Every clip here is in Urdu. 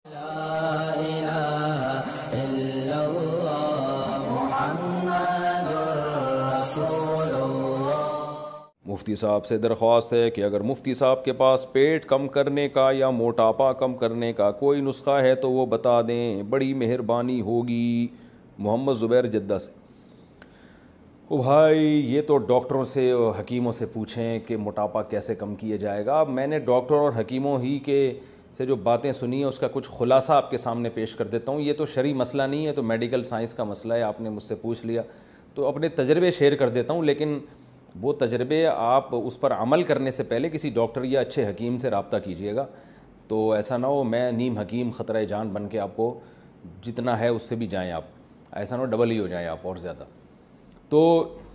لا الہ الا اللہ محمد رسول اللہ۔ مفتی صاحب سے درخواست ہے کہ اگر مفتی صاحب کے پاس پیٹ کم کرنے کا یا موٹاپا کم کرنے کا کوئی نسخہ ہے تو وہ بتا دیں، بڑی مہربانی ہوگی۔ محمد زبیر جدہ سے۔ او بھائی یہ تو ڈاکٹروں سے اور حکیموں سے پوچھیں کہ موٹاپا کیسے کم کیا جائے گا۔ اب میں نے ڈاکٹر اور حکیموں ہی کے سے جو باتیں سنی ہیں اس کا کچھ خلاصہ آپ کے سامنے پیش کر دیتا ہوں۔ یہ تو شرعی مسئلہ نہیں ہے، تو میڈیکل سائنس کا مسئلہ ہے، آپ نے مجھ سے پوچھ لیا تو اپنے تجربے شیئر کر دیتا ہوں، لیکن وہ تجربے آپ اس پر عمل کرنے سے پہلے کسی ڈاکٹر یا اچھے حکیم سے رابطہ کیجیے گا، تو ایسا نہ ہو میں نیم حکیم خطرہ جان بن کے آپ کو جتنا ہے اس سے بھی جائیں آپ، ایسا نہ ہو ڈبل ہی ہو جائیں آپ اور زیادہ۔ تو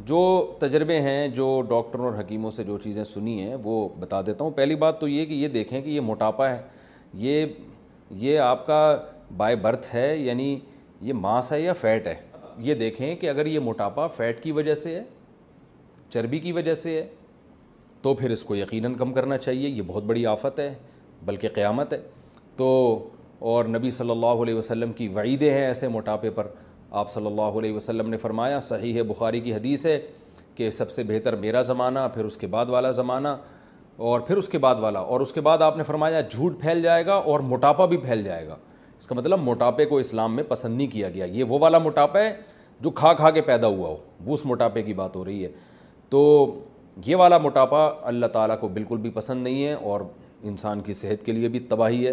جو تجربے ہیں، جو ڈاکٹروں اور حکیموں سے جو چیزیں سنی ہیں وہ بتا دیتا ہوں۔ پہلی بات تو یہ کہ یہ دیکھیں کہ یہ موٹاپا ہے، یہ آپ کا بائی برتھ ہے، یعنی یہ ماس ہے یا فیٹ ہے۔ یہ دیکھیں کہ اگر یہ موٹاپا فیٹ کی وجہ سے ہے، چربی کی وجہ سے ہے، تو پھر اس کو یقیناً کم کرنا چاہیے۔ یہ بہت بڑی آفت ہے، بلکہ قیامت ہے۔ تو اور نبی صلی اللہ علیہ وسلم کی وعیدیں ہیں ایسے موٹاپے پر۔ آپ صلی اللہ علیہ وسلم نے فرمایا، صحیح بخاری کی حدیث ہے کہ سب سے بہتر میرا زمانہ، پھر اس کے بعد والا زمانہ، اور پھر اس کے بعد والا، اور اس کے بعد آپ نے فرمایا جھوٹ پھیل جائے گا اور موٹاپا بھی پھیل جائے گا۔ اس کا مطلب موٹاپے کو اسلام میں پسند نہیں کیا گیا۔ یہ وہ والا موٹاپا ہے جو کھا کھا کے پیدا ہوا ہو، وہ اس موٹاپے کی بات ہو رہی ہے۔ تو یہ والا موٹاپا اللہ تعالیٰ کو بالکل بھی پسند نہیں ہے اور انسان کی صحت کے لیے بھی تباہی ہے۔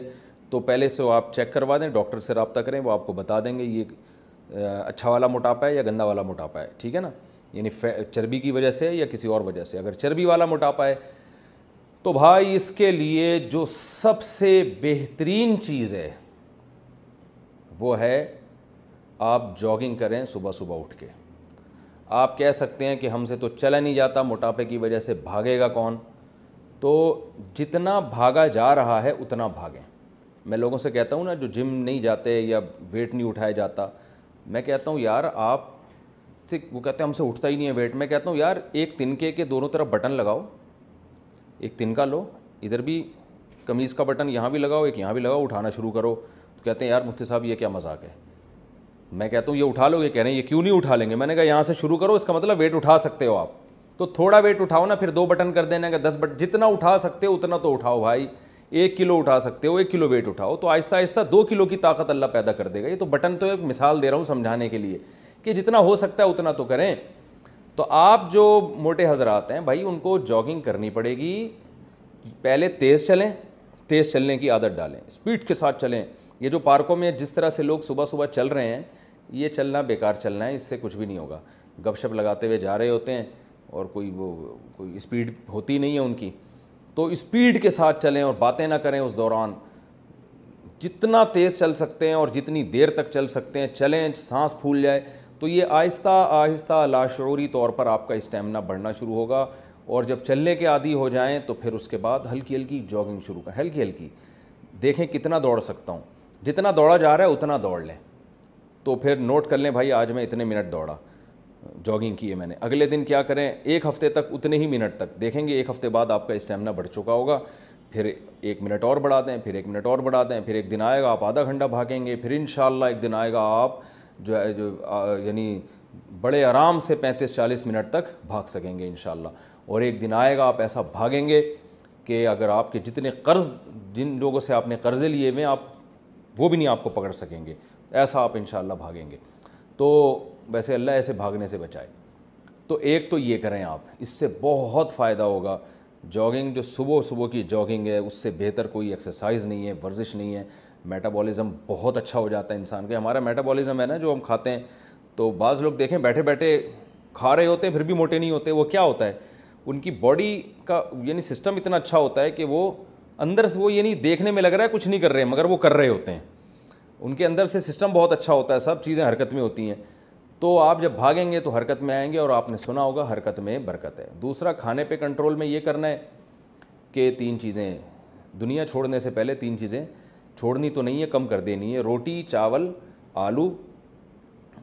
تو پہلے سے آپ چیک کروا دیں، ڈاکٹر سے رابطہ کریں، وہ آپ کو بتا دیں گے یہ اچھا والا موٹاپا ہے یا گندا والا موٹاپا ہے، ٹھیک ہے نا، یعنی چربی کی وجہ سے یا کسی اور وجہ سے۔ اگر چربی والا موٹاپا ہے تو بھائی اس کے لیے جو سب سے بہترین چیز ہے وہ ہے آپ جاگنگ کریں صبح صبح اٹھ کے۔ آپ کہہ سکتے ہیں کہ ہم سے تو چلا نہیں جاتا موٹاپے کی وجہ سے، بھاگے گا کون؟ تو جتنا بھاگا جا رہا ہے اتنا بھاگیں۔ میں لوگوں سے کہتا ہوں نا جو جم نہیں جاتے یا ویٹ نہیں اٹھایا جاتا، میں کہتا ہوں یار آپ سے، وہ کہتے ہیں ہم سے اٹھتا ہی نہیں ہے ویٹ، میں کہتا ہوں یار ایک تنکے کے دونوں طرف بٹن لگاؤ، ایک تنکا لو، ادھر بھی قمیض کا بٹن یہاں بھی لگاؤ، ایک یہاں بھی لگاؤ، اٹھانا شروع کرو۔ تو کہتے ہیں یار مفتی صاحب یہ کیا مذاق ہے؟ میں کہتا ہوں یہ اٹھا لو، یہ کہہ رہے ہیں یہ کیوں نہیں اٹھا لیں گے؟ میں نے کہا یہاں سے شروع کرو، اس کا مطلب ویٹ اٹھا سکتے ہو آپ، تو تھوڑا ویٹ اٹھاؤ نا، پھر 2 بٹن کر دینا کہ 10 بٹن، جتنا اٹھا سکتے ہو اتنا تو اٹھاؤ بھائی۔ 1 کلو اٹھا سکتے ہو، 1 کلو ویٹ اٹھاؤ، تو آہستہ آہستہ 2 کلو کی طاقت اللہ پیدا کر دے گا۔ یہ تو بٹن تو ایک مثال دے رہا ہوں سمجھانے کے لیے کہ جتنا ہو سکتا ہے اتنا تو کریں۔ تو آپ جو موٹے حضرات ہیں بھائی ان کو جاگنگ کرنی پڑے گی، پہلے تیز چلیں، تیز چلنے کی عادت ڈالیں، اسپیڈ کے ساتھ چلیں۔ یہ جو پارکوں میں جس طرح سے لوگ صبح صبح چل رہے ہیں، یہ چلنا بیکار چلنا ہے، اس سے کچھ بھی نہیں ہوگا۔ گپ شپ لگاتے ہوئے جا رہے ہوتے ہیں اور کوئی اسپیڈ ہوتی نہیں ہے ان کی، تو اسپیڈ کے ساتھ چلیں اور باتیں نہ کریں اس دوران۔ جتنا تیز چل سکتے ہیں اور جتنی دیر تک چل سکتے ہیں چلیں، سانس پھول جائے تو یہ آہستہ آہستہ لاشعوری طور پر آپ کا اسٹیمنا بڑھنا شروع ہوگا، اور جب چلنے کے عادی ہو جائیں تو پھر اس کے بعد ہلکی ہلکی جاگنگ شروع کریں، ہلکی ہلکی، دیکھیں کتنا دوڑ سکتا ہوں، جتنا دوڑا جا رہا ہے اتنا دوڑ لیں۔ تو پھر نوٹ کر لیں بھائی آج میں اتنے منٹ دوڑا، جاگنگ کی ہے میں نے، اگلے دن کیا کریں، 1 ہفتے تک اتنے ہی منٹ تک، دیکھیں گے 1 ہفتے بعد آپ کا اسٹیمنا بڑھ چکا ہوگا، پھر 1 منٹ اور بڑھا دیں، پھر 1 منٹ اور بڑھا دیں، پھر ایک دن آئے گا آپ آدھا گھنٹہ بھاگیں گے، پھر انشاءاللہ ایک دن آئے گا آپ جو ہے یعنی بڑے آرام سے 35-40 منٹ تک بھاگ سکیں گے انشاءاللہ، اور ایک دن آئے گا آپ ایسا بھاگیں گے کہ اگر آپ کے جتنے قرض، جن لوگوں سے آپ نے قرضے لیے ہوئے آپ وہ بھی نہیں آپ کو پکڑ سکیں گے، ایسا آپ انشاءاللہ بھاگیں گے۔ تو ویسے اللہ ایسے بھاگنے سے بچائے۔ تو ایک تو یہ کریں آپ، اس سے بہت فائدہ ہوگا۔ جاگنگ جو صبح کی جاگنگ ہے اس سے بہتر کوئی ایکسرسائز نہیں ہے، ورزش نہیں ہے۔ میٹابولزم بہت اچھا ہو جاتا ہے انسان کا۔ ہمارا میٹابولزم ہے نا جو ہم کھاتے ہیں، تو بعض لوگ دیکھیں بیٹھے بیٹھے کھا رہے ہوتے ہیں پھر بھی موٹے نہیں ہوتے، وہ کیا ہوتا ہے؟ ان کی باڈی کا یعنی سسٹم اتنا اچھا ہوتا ہے کہ وہ اندر سے وہ یعنی دیکھنے میں لگ رہا ہے کچھ نہیں کر رہے ہیں مگر وہ کر رہے ہوتے ہیں، ان کے اندر سے سسٹم بہت اچھا ہوتا ہے، سب چیزیں حرکت میں ہوتی ہیں۔ تو آپ جب بھاگیں گے تو حرکت میں آئیں گے، اور آپ نے سنا ہوگا حرکت میں برکت ہے۔ دوسرا، کھانے پہ کنٹرول میں یہ کرنا ہے کہ 3 چیزیں، دنیا چھوڑنے سے پہلے 3 چیزیں چھوڑنی تو نہیں ہے، کم کر دینی ہے: روٹی، چاول، آلو،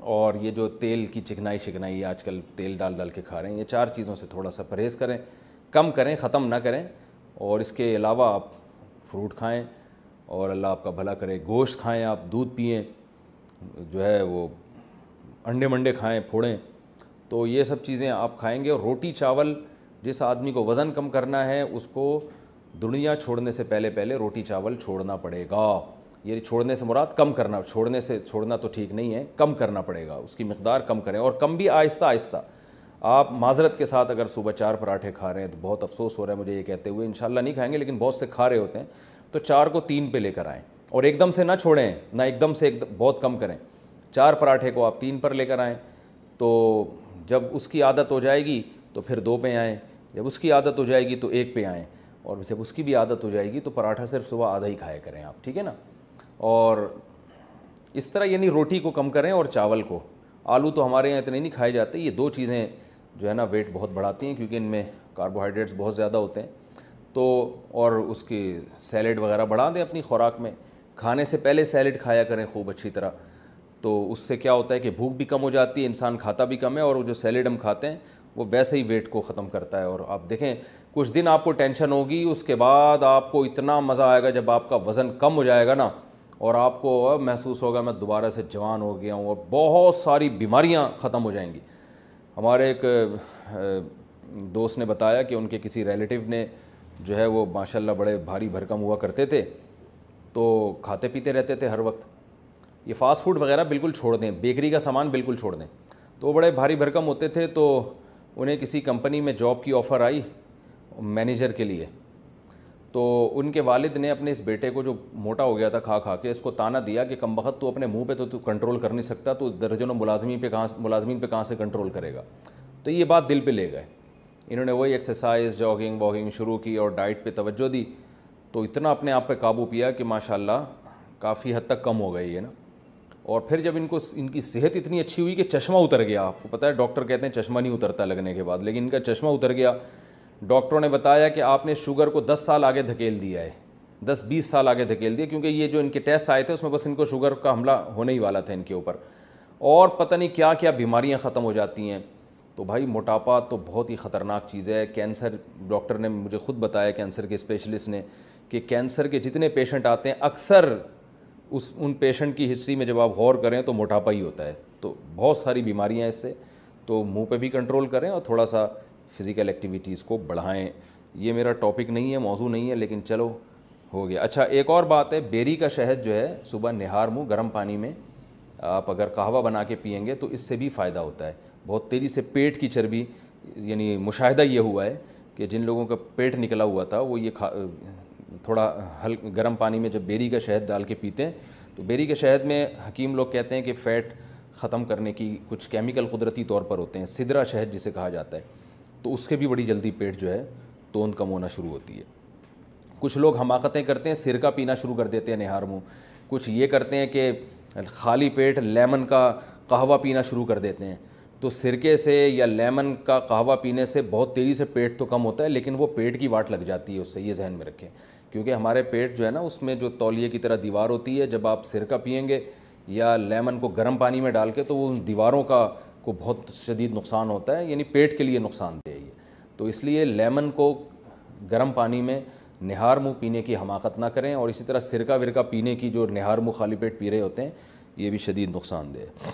اور یہ جو تیل کی چکنائی آج کل تیل ڈال کے کھا رہے ہیں، یہ 4 چیزوں سے تھوڑا سا پرہیز کریں، کم کریں، ختم نہ کریں۔ اور اس کے علاوہ آپ فروٹ کھائیں، اور اللہ آپ کا بھلا کرے. گوشت کھائیں آپ, دودھ پئیں, جو ہے وہ انڈے منڈے کھائیں, پھوڑیں, تو یہ سب چیزیں آپ کھائیں گے. اور روٹی چاول, جس آدمی کو وزن کم کرنا ہے اس کو دنیا چھوڑنے سے پہلے روٹی چاول چھوڑنا پڑے گا. یہ چھوڑنے سے مراد کم کرنا, چھوڑنا تو ٹھیک نہیں ہے, کم کرنا پڑے گا, اس کی مقدار کم کریں, اور کم بھی آہستہ آہستہ. آپ معذرت کے ساتھ اگر صبح 4 پراٹھے کھا رہے ہیں تو بہت افسوس ہو رہا ہے مجھے یہ کہتے ہوئے, انشاءاللہ نہیں کھائیں گے لیکن بہت سے کھا رہے ہوتے ہیں, تو 4 کو 3 پہ لے کر آئیں, اور ایک دم سے نہ چھوڑیں, نہ ایک دم سے بہت کم کریں. 4 پراٹھے کو آپ 3 پر لے کر آئیں, تو جب اس کی عادت ہو جائے گی تو پھر 2 پہ آئیں, جب اس کی عادت ہو جائے گی تو 1 پہ آئیں, اور جب اس کی بھی عادت ہو جائے گی تو پراٹھا صرف صبح آدھا ہی کھایا کریں آپ, ٹھیک ہے نا. اور اس طرح یعنی روٹی کو کم کریں اور چاول کو. آلو تو ہمارے یہاں اتنے نہیں کھائے جاتے, یہ 2 چیزیں جو ہے نا ویٹ بہت بڑھاتی ہیں کیونکہ ان میں کاربوہائیڈریٹس بہت زیادہ ہوتے ہیں. تو اور اس کی سیلیڈ وغیرہ بڑھا دیں اپنی خوراک میں, کھانے سے پہلے سیلیڈ کھایا کریں خوب اچھی طرح, تو اس سے کیا ہوتا ہے کہ بھوک بھی کم ہو جاتی ہے, انسان کھاتا بھی کم ہے, اور جو سیلیڈ ہم کھاتے ہیں وہ ویسے ہی ویٹ کو ختم کرتا ہے. اور آپ دیکھیں کچھ دن آپ کو ٹینشن ہوگی, اس کے بعد آپ کو اتنا مزہ آئے گا جب آپ کا وزن کم ہو جائے گا نا, اور آپ کو اب محسوس ہوگا میں دوبارہ سے جوان ہو گیا ہوں, اور بہت ساری بیماریاں ختم ہو جائیں گی. ہمارے ایک دوست نے بتایا کہ ان کے کسی ریلیٹیو نے جو ہے وہ ماشاءاللہ بڑے بھاری بھرکم ہوا کرتے تھے, تو کھاتے پیتے رہتے تھے ہر وقت, یہ فاسٹ فوڈ وغیرہ بالکل چھوڑ دیں, بیکری کا سامان بالکل چھوڑ دیں. تو وہ بڑے بھاری بھرکم ہوتے تھے, تو انہیں کسی کمپنی میں جاب کی آفر آئی مینیجر کے لیے. تو ان کے والد نے اپنے اس بیٹے کو, جو موٹا ہو گیا تھا کھا کھا کے, اس کو تانا دیا کہ کم بخت تو اپنے منہ پہ تو کنٹرول کر نہیں سکتا, تو درجنوں ملازمین پہ کہاں سے کنٹرول کرے گا. تو یہ بات دل پہ لے گئے, انہوں نے وہی ایکسرسائز جاگنگ واگنگ شروع کی اور ڈائٹ پہ توجہ دی, تو اتنا اپنے آپ پہ قابو پیا کہ ماشاءاللہ کافی حد تک کم ہو گئی ہے نا. اور پھر جب ان کی صحت اتنی اچھی ہوئی کہ چشمہ اتر گیا. آپ کو پتہ ہے ڈاکٹر کہتے ہیں چشمہ نہیں اترتا لگنے کے بعد, لیکن ان کا چشمہ اتر گیا. ڈاکٹروں نے بتایا کہ آپ نے شوگر کو 10 سال آگے دھکیل دیا ہے, 10-20 سال آگے دھکیل دیا, کیونکہ یہ جو ان کے ٹیسٹ آئے تھے اس میں بس ان کو شوگر کا حملہ ہونے ہی والا تھا ان کے اوپر, اور پتہ نہیں کیا کیا بیماریاں ختم ہو جاتی ہیں. تو بھائی موٹاپا تو بہت ہی خطرناک چیز ہے. کینسر, ڈاکٹر نے مجھے خود بتایا, کینسر کے اسپیشلسٹ نے, کہ کینسر کے جتنے پیشنٹ آتے ہیں اکثر ان پیشنٹ کی ہسٹری میں جب آپ غور کریں تو موٹاپا ہی ہوتا ہے. تو بہت ساری بیماریاں اس سے, تو منہ پہ بھی کنٹرول کریں اور تھوڑا سا فزیکل ایکٹیویٹیز کو بڑھائیں. یہ میرا ٹاپک نہیں ہے, موضوع نہیں ہے, لیکن چلو ہو گیا. اچھا ایک اور بات ہے, بیری کا شہد جو ہے صبح نہار منہ گرم پانی میں آپ اگر قہوہ بنا کے پئیں گے تو اس سے بھی فائدہ ہوتا ہے. بہت تیزی سے پیٹ کی چربی, یعنی مشاہدہ یہ ہوا ہے کہ جن لوگوں کا پیٹ نکلا ہوا تھا وہ یہ تھوڑا گرم پانی میں جب بیری کا شہد ڈال کے پیتے ہیں, تو بیری کے شہد میں حکیم لوگ کہتے ہیں کہ فیٹ ختم کرنے کی کچھ کیمیکل قدرتی طور پر ہوتے ہیں, سدرا شہد جسے کہا جاتا ہے, تو اس کے بھی بڑی جلدی پیٹ جو ہے توند کم ہونا شروع ہوتی ہے. کچھ لوگ حماقتیں کرتے ہیں, سرکہ پینا شروع کر دیتے ہیں نہار منہ. کچھ یہ کرتے ہیں کہ خالی پیٹ لیمن کا قہوہ پینا شروع کر دیتے ہیں. تو سرکے سے یا لیمن کا قہوہ پینے سے بہت تیزی سے پیٹ تو کم ہوتا ہے, لیکن وہ پیٹ کی واٹ لگ جاتی ہے اس سے, یہ ذہن میں رکھیں. کیونکہ ہمارے پیٹ جو ہے نا اس میں جو تولیے کی طرح دیوار ہوتی ہے, جب آپ سرکہ پئیں گے یا لیمن کو گرم پانی میں ڈال کے, تو وہ ان دیواروں کو بہت شدید نقصان ہوتا ہے, یعنی پیٹ کے لیے نقصان دہ ہے یہ. تو اس لیے لیمن کو گرم پانی میں نہار منہ پینے کی حماقت نہ کریں, اور اسی طرح سرکہ ورکہ پینے کی جو نہار منہ خالی پیٹ پی رہے ہوتے ہیں یہ بھی شدید نقصان دہ ہے.